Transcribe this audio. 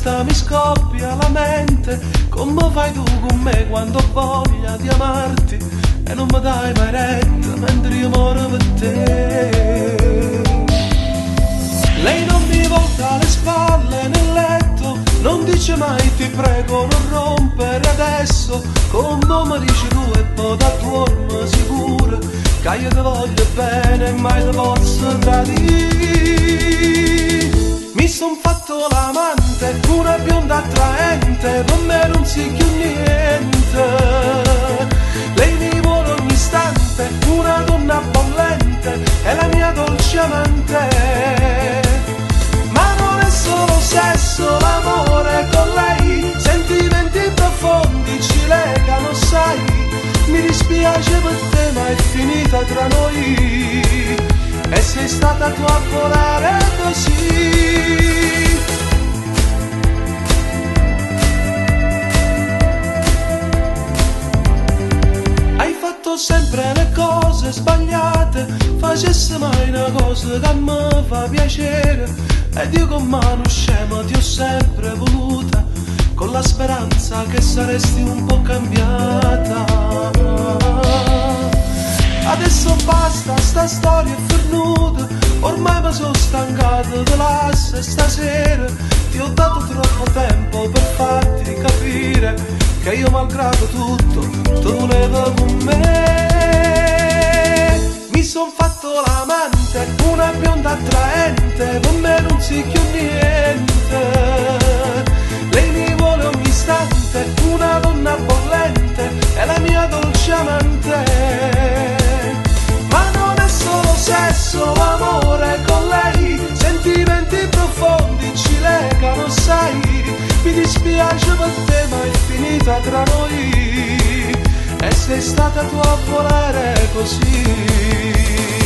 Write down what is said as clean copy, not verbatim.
vista mi scoppia la mente, come fai tu con me quando ho voglia di amarti e non mi dai mai retta mentre io muoro per te. Lei non mi volta le spalle nel letto, non dice mai ti prego non rompere adesso, come mi dici tu e poi da dormo sicuro che io ti voglio bene e mai ti posso tradire. Mi son fatto l'amante, una bionda attraente, per me non si più niente. Lei mi vuole ogni istante, una donna bollente, è la mia dolce amante. Ma non è solo sesso, l'amore con lei, sentimenti profondi ci legano, sai. Mi dispiace per te ma è finita tra noi, e sei stata tu a volare così. Hai fatto sempre le cose sbagliate, facessi mai una cosa che mi fa piacere, ed io con mano scema ti ho sempre voluta, con la speranza che saresti un po' cambiata. Adesso basta, sta storia è finita, ormai mi sono stancato dell'asse, stasera ti ho dato troppo tempo per farti capire che io malgrado tutto tu volevo con me. Mi son fatto l'amante, una bionda attraente, con me non si più niente. Lei mi vuole ogni istante, una donna bollente, è la mia dolce amante. Ma non è solo sesso, amore con lei, sentimenti profondi ci legano, sai. Mi dispiace per te ma è finita tra noi, e sei stata tu a volare così.